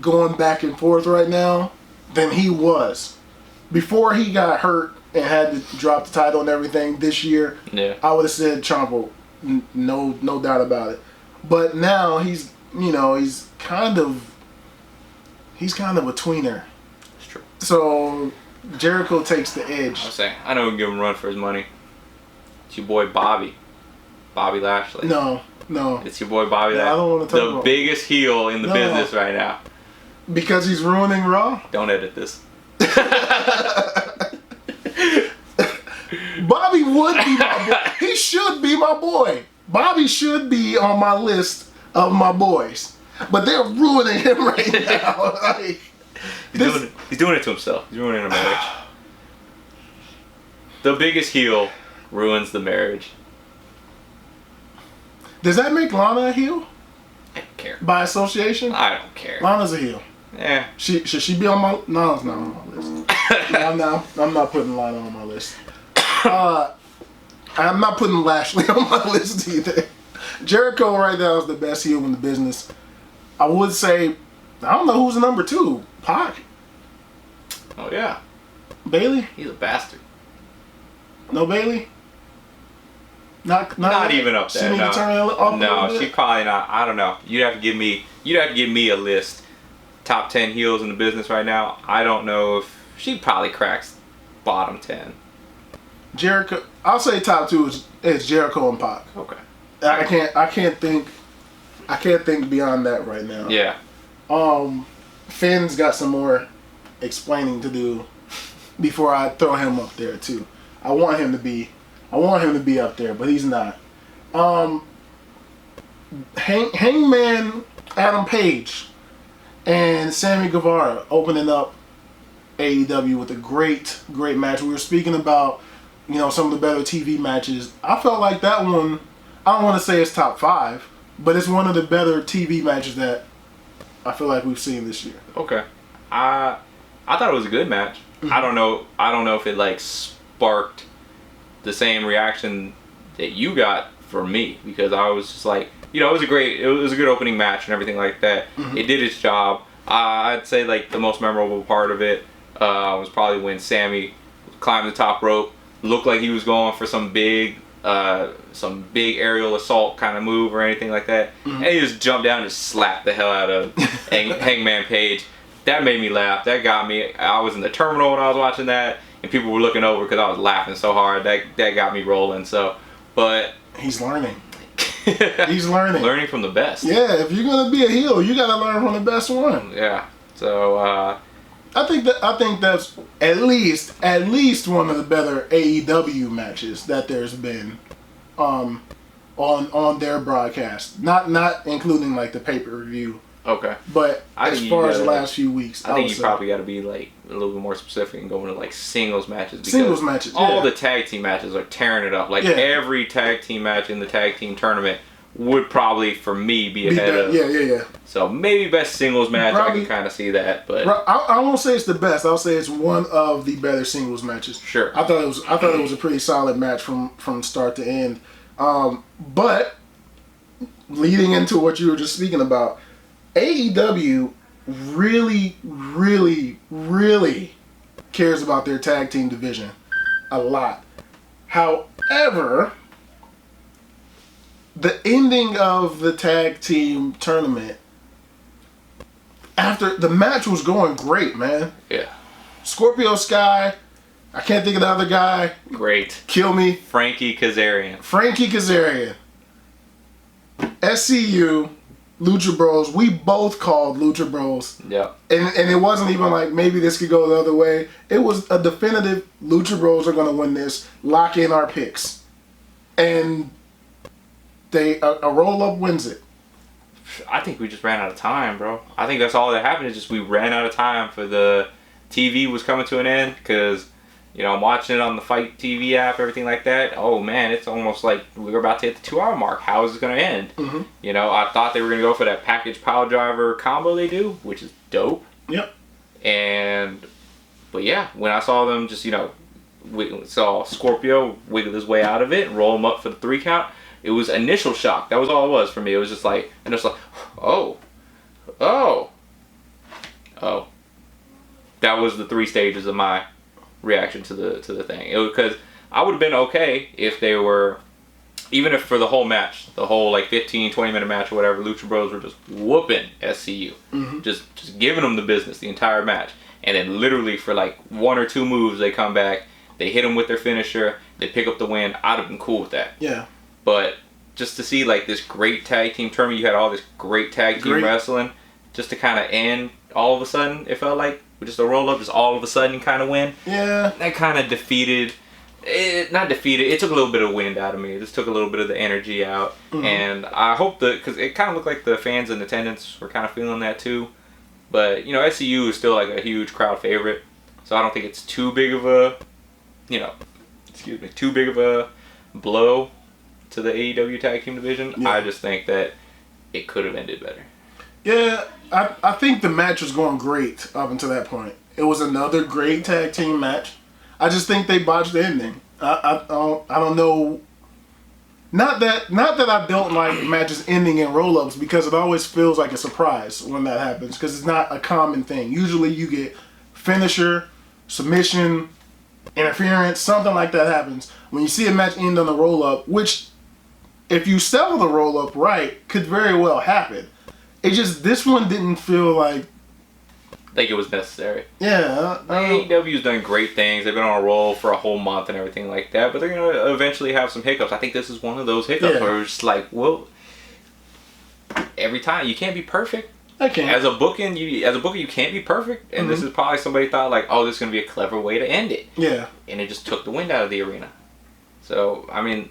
going back and forth right now than he was. Before he got hurt and had to drop the title and everything this year, I would have said Ciampa, no doubt about it. But now he's kind of a tweener. It's true. So Jericho takes the edge. I'm saying, I know we can give him a run for his money. It's your boy Bobby Lashley. No. It's your boy Bobby Lashley. I don't want to talk about the biggest heel in the business right now. Because he's ruining Raw? Don't edit this. Bobby would be my boy. He should be my boy. Bobby should be on my list of my boys. But they're ruining him right now. Like, he's doing it to himself. He's ruining a marriage. The biggest heel ruins the marriage. Does that make Lana a heel? I don't care. By association? I don't care. Lana's a heel. Yeah. Should she be on my... No, it's not on my list. I'm not putting Lana on my list. I'm not putting Lashley on my list either. Jericho right now is the best heel in the business. I would say, I don't know who's number 2. Pac? Oh, yeah. Bailey? He's a bastard. No Bailey? Not even up there. She need to turn it up a little bit? She probably not. I don't know. You'd have to give me a list. Top 10 heels in the business right now. I don't know if she probably cracks bottom 10. Jericho, I'll say top 2 is Jericho and Pac. Okay. I can't think beyond that right now. Yeah. Finn's got some more explaining to do before I throw him up there too. I want him to be up there, but he's not. Hangman Adam Page and Sammy Guevara opening up AEW with a great match. We were speaking about, some of the better TV matches. I felt like that one, I don't want to say it's top 5, but it's one of the better TV matches that I feel like we've seen this year. Okay. I thought it was a good match. Mm-hmm. I don't know if it sparked the same reaction that you got from me, because I was just like, it was a good opening match and everything like that. Mm-hmm. It did its job. I'd say the most memorable part of it was probably when Sammy climbed the top rope, looked like he was going for some big aerial assault kind of move or anything like that, mm-hmm. and he just jumped down and just slapped the hell out of Hangman Page. That made me laugh. That got me. I was in the terminal when I was watching that, and people were looking over because I was laughing so hard. That got me rolling. So, but he's learning. He's learning. Learning from the best. Yeah, if you're gonna be a heel, you gotta learn from the best one. Yeah. So I think that's at least one of the better AEW matches that there's been on their broadcast. Not including the pay-per-view. Okay. But as far as the last few weeks, I think you probably got to be a little bit more specific and going to singles matches. Because singles matches. All the tag team matches are tearing it up. Every tag team match in the tag team tournament would probably, for me, be ahead of. Yeah. So maybe best singles match. I can kind of see that, but I won't say it's the best. I'll say it's one of the better singles matches. Sure. I thought it was a pretty solid match from start to end. But leading into what you were just speaking about, AEW really, really, really cares about their tag team division a lot. However, the ending of the tag team tournament, after the match was going great, man. Yeah. Scorpio Sky, I can't think of the other guy. Great. Kill me. Frankie Kazarian. SCU. Lucha Bros. We both called Lucha Bros. Yeah. And it wasn't even maybe this could go the other way. It was a definitive Lucha Bros are going to win this. Lock in our picks. And a roll-up wins it. I think we just ran out of time, bro. I think that's all that happened is just we ran out of time for the TV was coming to an end because, I'm watching it on the Fight TV app, everything like that. Oh, man, it's almost like we're about to hit the 2-hour mark. How is it going to end? Mm-hmm. I thought they were going to go for that package pile driver combo they do, which is dope. Yep. But yeah, when I saw them just, saw Scorpio wiggle his way out of it and roll him up for the 3 count, it was initial shock. That was all it was for me. It was just oh, that was the 3 stages of my reaction to the thing. Because I would have been okay if they were, even if for the whole match, the whole like 15, 20-minute match or whatever, Lucha Bros were just whooping SCU. Just giving them the business the entire match. And then literally for like 1 or 2 moves, they come back, they hit them with their finisher, they pick up the win. I'd have been cool with that. Yeah. But just to see like this great tag team tournament, you had all this great tag team wrestling, just to kind of end all of a sudden, it felt like, with just a roll up, just all of a sudden kind of win. Yeah. That kind of defeated, it took a little bit of wind out of me. It just took a little bit of the energy out. And I hope because it kind of looked like the fans in attendance were kind of feeling that too. But, you know, SCU is still like a huge crowd favorite. So I don't think it's too big of a, too big of a blow to the AEW tag team division. Yeah. I just think that it could have ended better. Yeah, I think the match was going great up until that point. It was another great tag team match. I just think they botched the ending. I don't know. Not that I don't like matches ending in roll-ups, because it always feels like a surprise when that happens, because it's not a common thing. Usually you get finisher, submission, interference, something like that happens. When you see a match end on a roll-up, which if you sell the roll-up right, could very well happen. It just, this one didn't feel like it was necessary. Yeah. AEW's done great things. They've been on a roll for a whole month and everything like that, but they're going to eventually have some hiccups. I think this is one of those hiccups where it's like, well, every time, you can't be perfect. I can't. As a booker, you can't be perfect, and this is probably somebody thought like, oh, this is going to be a clever way to end it. Yeah. And it just took the wind out of the arena. So, I mean,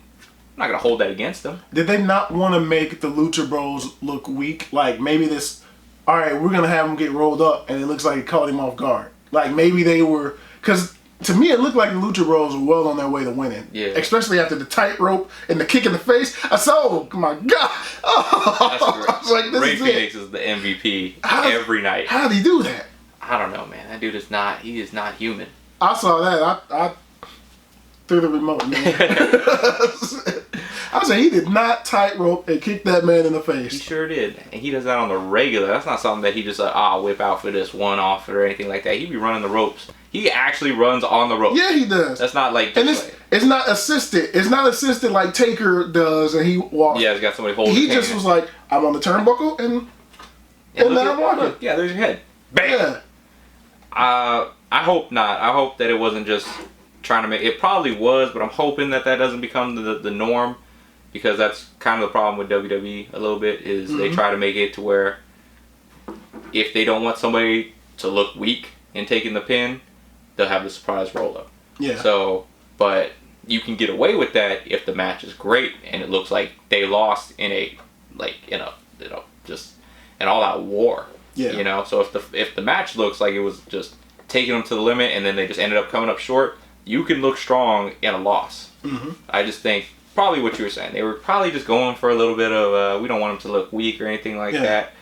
I'm not going to hold that against them. Did they not want to make the Lucha Bros look weak? Like, maybe this, all right, we're going to have them get rolled up, and it looks like it caught him off guard. Like, maybe they were, because to me, it looked like the Lucha Bros were well on their way to winning. Yeah. Especially after the tightrope and the kick in the face. I saw, oh my God. Oh, I was like, this Ray Phoenix is the MVP every night. How did he do that? I don't know, man. That dude is not human. I saw that. I threw the remote, man. I was saying, he did not tightrope and kick that man in the face. He sure did. And he does that on the regular. That's not something that he just whip out for this one-off or anything like that. He be running the ropes. He actually runs on the ropes. Yeah, he does. That's not like... And it's not assisted. It's not assisted like Taker does and he walks. Yeah, he's got somebody holding He just was like, I'm on the turnbuckle and now I'm walking. Look, yeah, there's your head. Bam! Yeah. I hope not. I hope that it wasn't just trying to make... It probably was, but I'm hoping that doesn't become the norm. Because that's kind of the problem with WWE a little bit, is they try to make it to where if they don't want somebody to look weak in taking the pin, they'll have the surprise roll-up. Yeah. So, but you can get away with that if the match is great and it looks like they lost in just an all-out war. Yeah. You know, so if the match looks like it was just taking them to the limit and then they just ended up coming up short, you can look strong in a loss. I just think probably what you were saying. They were probably just going for a little bit of, we don't want them to look weak or anything like that.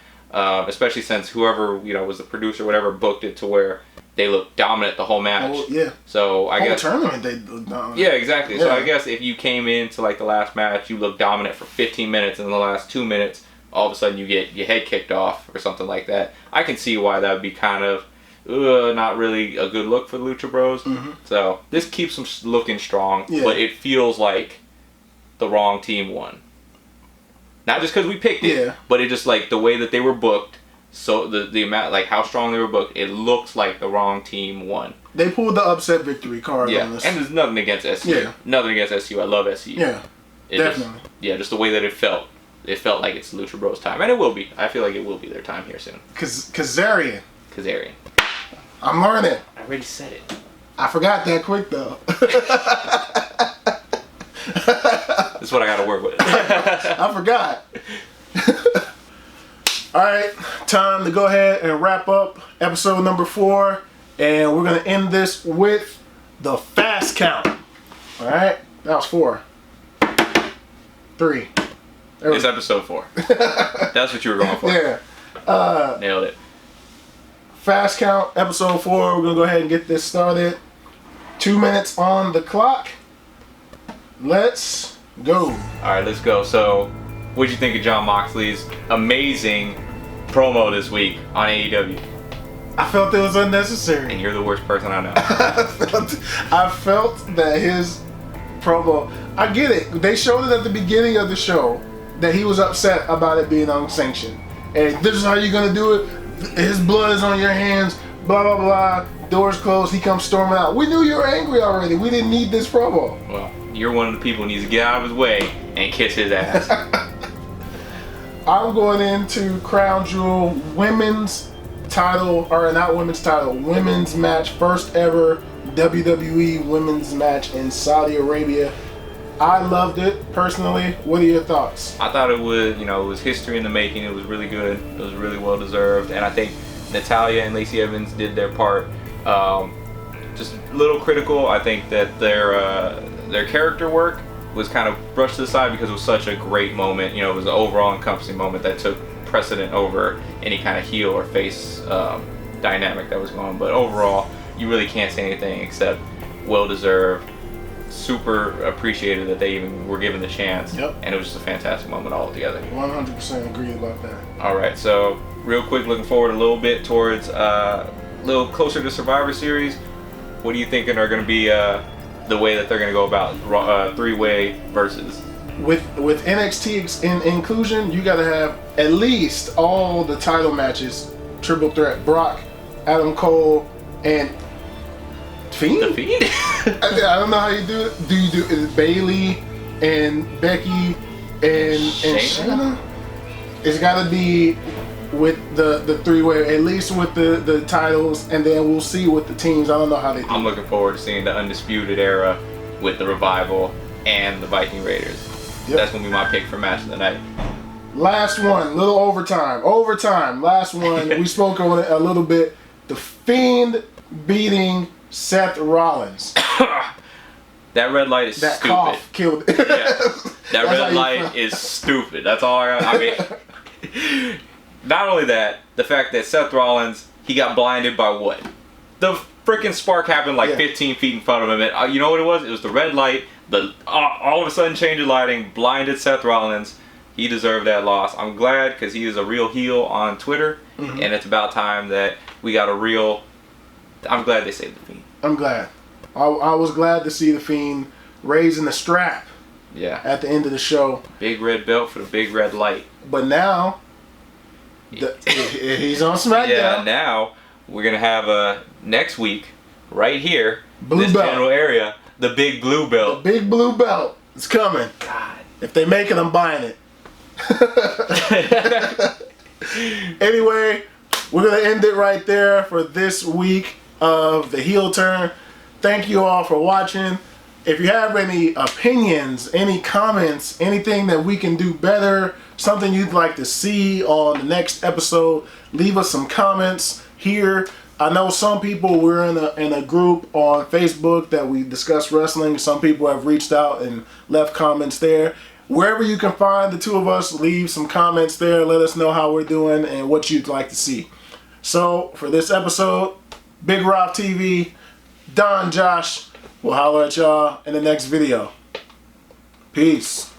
Especially since whoever, was the producer, whatever, booked it to where they looked dominant the whole match. Oh, yeah. So I guess... Whole tournament they looked dominant. Yeah, exactly. Yeah. So I guess if you came into like the last match, you looked dominant for 15 minutes, and in the last 2 minutes, all of a sudden you get your head kicked off or something like that. I can see why that would be kind of not really a good look for the Lucha Bros. So this keeps them looking strong, but it feels like the wrong team won. Not just because we picked it, but it just like the way that they were booked. So the amount, like how strong they were booked, it looks like the wrong team won. They pulled the upset victory card on this. And there's nothing against SCU. Yeah. Nothing against SCU. I love SCU. Yeah, definitely. Just the way that it felt. It felt like it's Lucha Bros time, and it will be. I feel like it will be their time here soon. Kazarian. I'm learning. I already said it. I forgot that quick though. That's what I got to work with. I forgot. All right, time to go ahead and wrap up episode number 4, and we're gonna end this with the fast count. All right, that was 4, 3. It's episode 4. That's what you were going for. Yeah. Nailed it. Fast count, episode 4. We're gonna go ahead and get this started. 2 minutes on the clock. Let's go. All right, let's go. So, what'd you think of Jon Moxley's amazing promo this week on AEW? I felt it was unnecessary. And you're the worst person I know. I felt that his promo, I get it. They showed it at the beginning of the show that he was upset about it being unsanctioned. And this is how you're going to do it. His blood is on your hands, blah, blah, blah. Doors closed. He comes storming out. We knew you were angry already. We didn't need this promo. Well, you're one of the people who needs to get out of his way and kiss his ass. I'm going into Crown Jewel women's title, or not women's title, women's match, first ever WWE women's match in Saudi Arabia. I loved it personally. What are your thoughts? I thought it was, it was history in the making. It was really good. It was really well deserved, and I think Natalya and Lacey Evans did their part. Just a little critical. I think that their character work was kind of brushed to the side because it was such a great moment. It was an overall encompassing moment that took precedent over any kind of heel or face dynamic that was going on. But overall, you really can't say anything except well deserved. Super appreciated that they even were given the chance. Yep. And it was just a fantastic moment altogether. 100% agree about that. All right, so real quick, looking forward a little bit towards a little closer to Survivor Series. What are you thinking are going to be the way that they're going to go about three-way versus? With NXT inclusion, you got to have at least all the title matches, triple threat: Brock, Adam Cole, and Fiend? The Fiend? I don't know how you do it. Do you do it Bailey and Becky and Shayna? It's got to be with the three-way, at least with the titles, and then we'll see with the teams. I don't know how they do. I'm looking forward to seeing the Undisputed Era with the Revival and the Viking Raiders. Yep. That's going to be my pick for match of the night. Last one, little overtime. Last one, we spoke on it a little bit. The Fiend beating Seth Rollins. That red light is that stupid. Cough killed it. Yeah. That red light is stupid. That's all I mean, not only that, the fact that Seth Rollins, he got blinded by what? The freaking spark happened like 15 feet in front of him. And you know what it was? It was the red light. All of a sudden change of lighting blinded Seth Rollins. He deserved that loss. I'm glad because he is a real heel on Twitter. Mm-hmm. And it's about time that we got a real... I'm glad they saved the Fiend. I'm glad. I was glad to see the Fiend raising the strap. Yeah. At the end of the show. Big red belt for the big red light. But now, he's on SmackDown. Yeah, now we're going to have next week, right here, blue this belt. general area, the big blue belt. The big blue belt. It's coming. God. If they make it, I'm buying it. Anyway, we're going to end it right there for this week of the heel turn. Thank you all for watching. If you have any opinions, any comments, anything that we can do better, something you'd like to see on the next episode, leave us some comments here. I know some people, we're in a group on Facebook that we discuss wrestling. Some people have reached out and left comments there. Wherever you can find the two of us, leave some comments there. Let us know how we're doing and what you'd like to see. So for this episode, Big Rob TV, Don Josh, we'll holler at y'all in the next video. Peace.